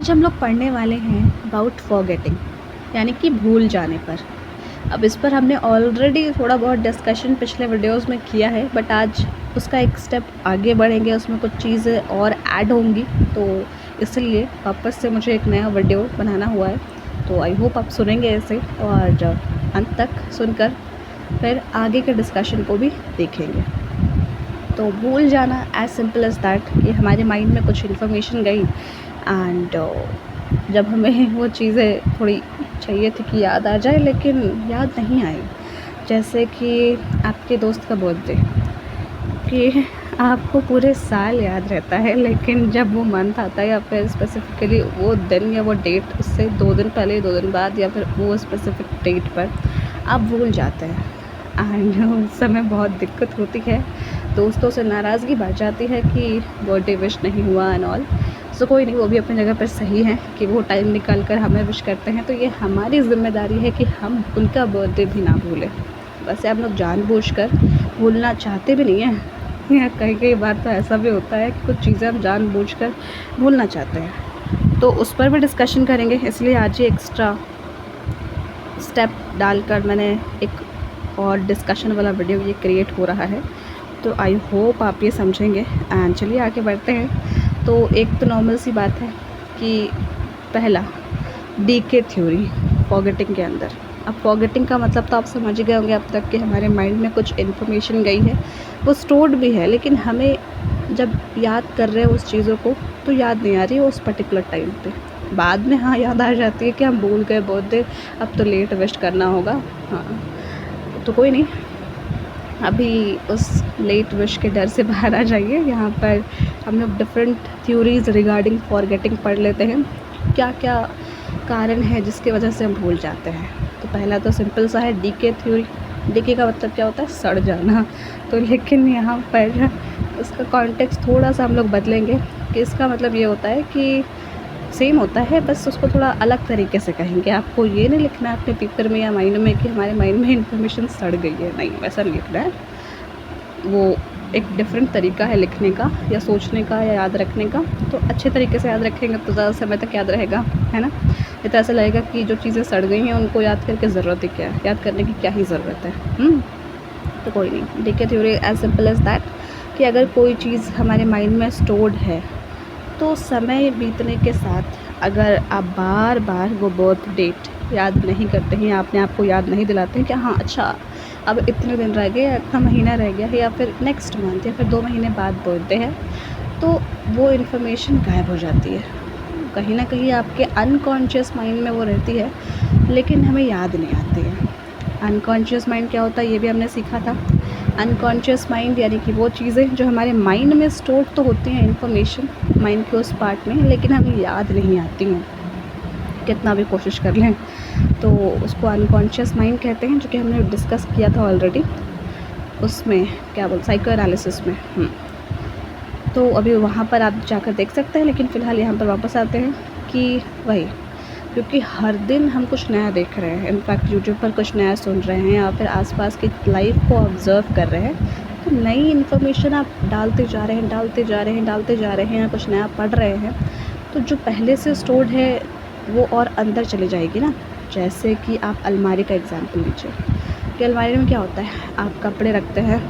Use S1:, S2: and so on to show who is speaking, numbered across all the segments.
S1: आज हम लोग पढ़ने वाले हैं अबाउट फॉरगेटिंग, यानी कि भूल जाने पर। अब इस पर हमने ऑलरेडी थोड़ा बहुत डिस्कशन पिछले वीडियोस में किया है, बट आज उसका एक स्टेप आगे बढ़ेंगे, उसमें कुछ चीज़ें और ऐड होंगी, तो इसलिए वापस से मुझे एक नया वीडियो बनाना हुआ है। तो आई होप आप सुनेंगे इसे और अंत तक सुनकर फिर आगे के डिस्कशन को भी देखेंगे। तो भूल जाना एज सिंपल एज़ दैट कि हमारे माइंड में कुछ इन्फॉर्मेशन गई एंड जब हमें वो चीज़ें थोड़ी चाहिए थी कि याद आ जाए, लेकिन याद नहीं आई। जैसे कि आपके दोस्त का बर्थडे, कि आपको पूरे साल याद रहता है, लेकिन जब वो मंथ आता है या फिर स्पेसिफिकली वो दिन या वो डेट, उससे 2 दिन पहले, 2 दिन बाद या फिर वो स्पेसिफिक डेट पर आप भूल जाते हैं एंड उस समय बहुत दिक्कत होती है। दोस्तों से नाराज़गी बढ़ जाती है कि बर्थडे विश नहीं हुआ एंड ऑल। सो कोई नहीं, वो भी अपनी जगह पर सही है कि वो टाइम निकाल कर हमें विश करते हैं, तो ये हमारी ज़िम्मेदारी है कि हम उनका बर्थडे भी ना भूलें। वैसे हम लोग जानबूझकर भूलना चाहते भी नहीं हैं, या कई कई बार तो ऐसा भी होता है कि कुछ चीज़ें हम जानबूझकर भूलना चाहते हैं, तो उस पर भी डिस्कशन करेंगे। इसलिए आज ही एक्स्ट्रा स्टेप डालकर मैंने एक और डिस्कशन वाला वीडियो ये क्रिएट हो रहा है, तो आई होप आप ये समझेंगे। एंड चलिए आगे बढ़ते हैं। तो एक तो नॉर्मल सी बात है कि पहला डीके थ्योरी फॉरगेटिंग के अंदर। अब फॉरगेटिंग का मतलब तो आप समझ ही गए होंगे अब तक कि हमारे माइंड में कुछ इन्फॉर्मेशन गई है, वो स्टोर्ड भी है, लेकिन हमें जब याद कर रहे हैं उस चीज़ों को तो याद नहीं आ रही है उस पर्टिकुलर टाइम पे। बाद में हाँ याद आ जाती है कि हम भूल गए बर्थडे, अब तो लेट विश करना होगा। हाँ, तो कोई नहीं, अभी उस लेट विश के डर से बाहर आ जाइए। यहाँ पर हम लोग डिफरेंट थ्योरीज़ रिगार्डिंग फॉरगेटिंग पढ़ लेते हैं, क्या क्या कारण है जिसकी वजह से हम भूल जाते हैं। तो पहला तो सिंपल सा है डीके थ्योरी। डीके का मतलब क्या होता है? सड़ जाना। तो लेकिन यहाँ पर इसका कॉन्टेक्स्ट थोड़ा सा हम लोग बदलेंगे कि इसका मतलब ये होता है कि सेम होता है, बस उसको थोड़ा अलग तरीके से कहेंगे। आपको ये नहीं लिखना है अपने पेपर में या माइंड में कि हमारे माइंड में इन्फॉर्मेशन सड़ गई है, नहीं, वैसा नहीं लिखना है। वो एक डिफरेंट तरीका है लिखने का या सोचने का या याद रखने का। तो अच्छे तरीके से याद रखेंगे तो ज़्यादा समय तक याद रहेगा, है ना। ये तो ऐसा लगेगा कि जो चीज़ें सड़ गई हैं उनको याद करके ज़रूरत ही क्या है, याद करने की क्या ही ज़रूरत है। तो कोई नहीं, DK theory as simple as that कि अगर कोई चीज़ हमारे माइंड में स्टोर्ड है तो समय बीतने के साथ अगर आप बार बार वो बर्थ डेट याद नहीं करते हैं, आपने आपको याद नहीं दिलाते हैं कि हाँ अच्छा अब इतने दिन रह गए, इतना महीना रह गया है, या फिर नेक्स्ट मंथ या फिर 2 महीने बाद बर्थडे है, तो वो इन्फॉर्मेशन गायब हो जाती है। कहीं ना कहीं आपके अनकॉन्शियस माइंड में वो रहती है, लेकिन हमें याद नहीं आती है। अनकॉन्शियस माइंड क्या होता है ये भी हमने सीखा था। अनकॉन्शियस माइंड यानी कि वो चीज़ें जो हमारे माइंड में स्टोर तो होती हैं इन्फॉर्मेशन माइंड के उस पार्ट में, लेकिन हमें याद नहीं आती हैं कितना भी कोशिश कर लें। तो उसको अनकॉन्शियस माइंड कहते हैं, जो कि हमने डिस्कस किया था ऑलरेडी, उसमें क्या बोल साइको एनालिसिस में। तो अभी वहाँ पर आप जाकर देख सकते हैं, लेकिन फ़िलहाल यहाँ पर वापस आते हैं कि वही, क्योंकि हर दिन हम कुछ नया देख रहे हैं, इनफैक्ट यूट्यूब पर कुछ नया सुन रहे हैं या फिर आसपास की लाइफ को ऑब्ज़र्व कर रहे हैं, तो नई इन्फॉर्मेशन आप डालते जा रहे हैं, डालते जा रहे हैं, डालते जा रहे हैं, या कुछ नया पढ़ रहे हैं, तो जो पहले से स्टोर्ड है वो और अंदर चली जाएगी ना। जैसे कि आप अलमारी का एग्जाम्पल लीजिए कि अलमारी में क्या होता है, आप कपड़े रखते हैं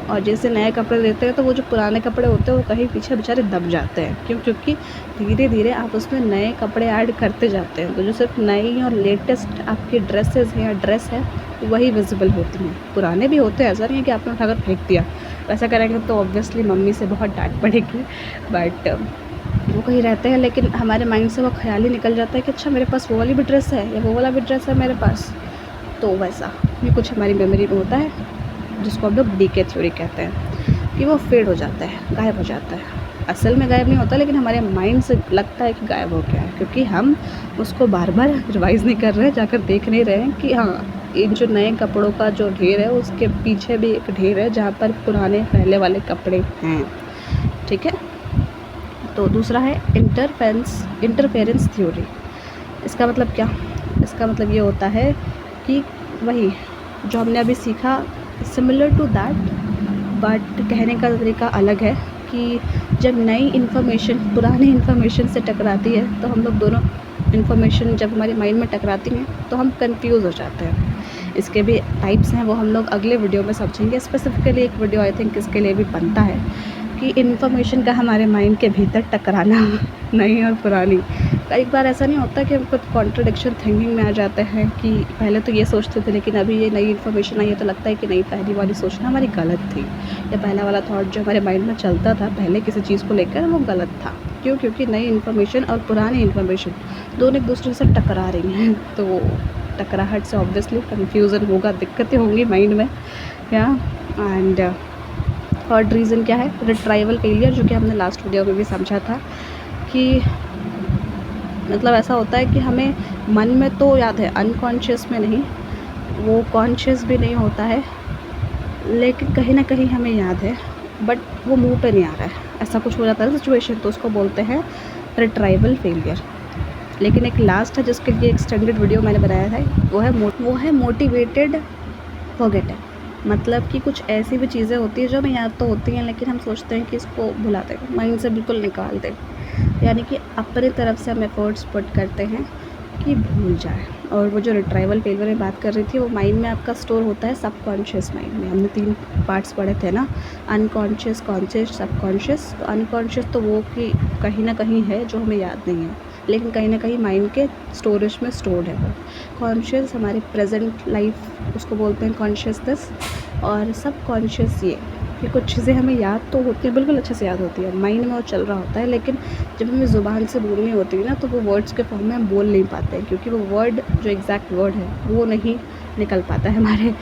S1: और जैसे नए कपड़े लेते हैं तो वो जो पुराने कपड़े होते हैं वो कहीं पीछे बेचारे दब जाते हैं। क्यों? क्योंकि धीरे धीरे आप उसमें नए कपड़े ऐड करते जाते हैं, तो जो सिर्फ नई और लेटेस्ट आपकी ड्रेसेस हैं या ड्रेस है वही विजिबल होती हैं। पुराने भी होते हैं, ऐसा नहीं है कि आपने उठाकर फेंक दिया। वैसा करेंगे तो ऑब्वियसली मम्मी से बहुत डांट पड़ेगी, बट वो कहीं रहते हैं, लेकिन हमारे माइंड से वो ख्याल ही निकल जाता है कि अच्छा मेरे पास वो वाली भी ड्रेस है या वो वाला भी ड्रेस है मेरे पास। तो वैसा ये कुछ हमारी मेमोरी में होता है, जिसको हम लोग डीके थ्योरी कहते हैं, कि वो फेड हो जाता है, गायब हो जाता है। असल में गायब नहीं होता, लेकिन हमारे माइंड से लगता है कि गायब हो गया है, क्योंकि हम उसको बार बार रिवाइज़ नहीं कर रहे हैं, जाकर देख नहीं रहे हैं कि हाँ इन जो नए कपड़ों का जो ढेर है उसके पीछे भी एक ढेर है जहाँ पर पुराने पहले वाले कपड़े हैं। ठीक है। तो दूसरा है इंटरफेरेंस थ्योरी। इसका मतलब क्या? इसका मतलब ये होता है कि वही जो हमने अभी सीखा, सिमिलर टू दैट, बट कहने का तरीका अलग है कि कि जब नई इन्फॉर्मेशन पुरानी इन्फॉर्मेशन से टकराती है तो हम लोग दोनों इन्फॉर्मेशन जब हमारे माइंड में टकराती हैं तो हम कंफ्यूज हो जाते हैं। इसके भी टाइप्स हैं, वो हम लोग अगले वीडियो में समझेंगे। स्पेसिफिकली एक वीडियो आई थिंक इसके लिए भी बनता है कि इन्फॉर्मेशन का हमारे माइंड के भीतर टकराना नई और पुरानी। कई बार ऐसा नहीं होता कि हम खुद कॉन्ट्रडिक्शन थिंकिंग में आ जाते हैं कि पहले तो ये सोचते थे लेकिन अभी ये नई इन्फॉर्मेशन आई है तो लगता है कि नहीं, पहली वाली सोचना हमारी गलत थी, या पहला वाला थॉट जो हमारे माइंड में चलता था पहले किसी चीज़ को लेकर वो गलत था। क्यों? क्योंकि नई इन्फॉर्मेशन और पुरानी इन्फॉर्मेशन दोनों एक दूसरे से टकरा रही हैं, तो टकराहट से ऑब्वियसली कन्फ्यूज़न होगा, दिक्कतें होंगी माइंड में। या एंड थर्ड रीज़न क्या है? रिट्राइवल फेलियर, जो कि हमने लास्ट वीडियो में भी समझा था कि मतलब ऐसा होता है कि हमें मन में तो याद है, अनकॉन्शियस में नहीं, वो कॉन्शियस भी नहीं होता है, लेकिन कहीं ना कहीं हमें याद है बट वो मुंह पे नहीं आ रहा है, ऐसा कुछ हो जाता है सिचुएशन, तो उसको बोलते हैं रिट्राइवल फेलियर। लेकिन एक लास्ट है जिसके लिए एक्सटेंडेड वीडियो मैंने बनाया था, वो है मोटिवेटेड फॉरगेटिंग। मतलब कि कुछ ऐसी भी चीज़ें होती हैं जो हमें याद तो होती हैं लेकिन हम सोचते हैं कि इसको भुला दें, माइंड से बिल्कुल निकाल दें, यानी कि अपनी तरफ से हम एफर्ट्स पुट करते हैं कि भूल जाए। और वो जो रिट्राइवल फेलियर में बात कर रही थी, वो माइंड में आपका स्टोर होता है सबकॉन्शियस माइंड में। हमने 3 पार्ट्स पढ़े थे ना, अनकॉन्शियस, कॉन्शियस, सबकॉन्शियस। तो अनकॉन्शियस तो वो कि कहीं ना कहीं है जो हमें याद नहीं है, लेकिन कहीं ना कहीं माइंड के स्टोरेज में स्टोर्ड है वो। कॉन्शियस हमारी प्रेजेंट लाइफ, उसको बोलते हैं कॉन्शियसनेस। और सबकॉन्शियस ये कि कुछ चीज़ें हमें याद तो होती हैं, बिल्कुल अच्छे से याद होती है, माइंड में वो चल रहा होता है, लेकिन जब हमें ज़ुबान से बोलनी होती है ना तो वो वर्ड्स के फॉर्म में हम बोल नहीं पाते हैं, क्योंकि वो वर्ड जो एग्जैक्ट वर्ड है वो नहीं निकल पाता है हमारे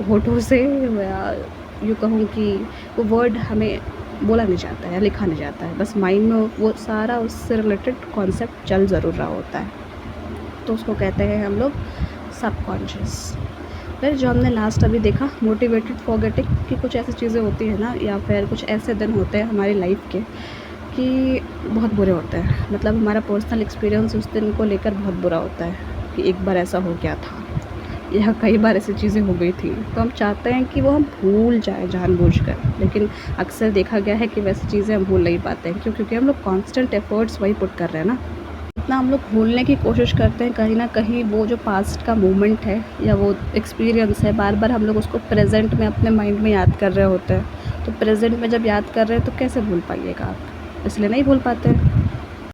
S1: होठों से, या यूँ कहूँ कि वो वर्ड हमें बोला नहीं जाता है या लिखा नहीं जाता है, बस माइंड में वो सारा उससे रिलेटेड कॉन्सेप्ट चल ज़रूर रहा होता है, तो उसको कहते हैं हम लोग सबकॉन्शियस। फिर जो हमने लास्ट अभी देखा मोटिवेटेड फॉरगेटिंग, कि कुछ ऐसी चीज़ें होती हैं ना, या फिर कुछ ऐसे दिन होते हैं हमारी लाइफ के कि बहुत बुरे होते हैं, मतलब हमारा पर्सनल एक्सपीरियंस उस दिन को लेकर बहुत बुरा होता है कि एक बार ऐसा हो गया था या कई बार ऐसी चीज़ें हो गई थी, तो हम चाहते हैं कि वो हम भूल जाएं जानबूझकर, लेकिन अक्सर देखा गया है कि वैसी चीज़ें हम भूल नहीं पाते हैं। क्यों? क्योंकि हम लोग कॉन्स्टेंट एफर्ट्स वही पुट कर रहे हैं ना। इतना हम लोग भूलने की कोशिश करते हैं, कहीं ना कहीं वो जो पास्ट का मोमेंट है या वो एक्सपीरियंस है, बार बार हम लोग उसको प्रेजेंट में अपने माइंड में याद कर रहे होते हैं। तो प्रेजेंट में जब याद कर रहे हैं तो कैसे भूल पाइएगा आप, इसलिए नहीं भूल पाते हैं।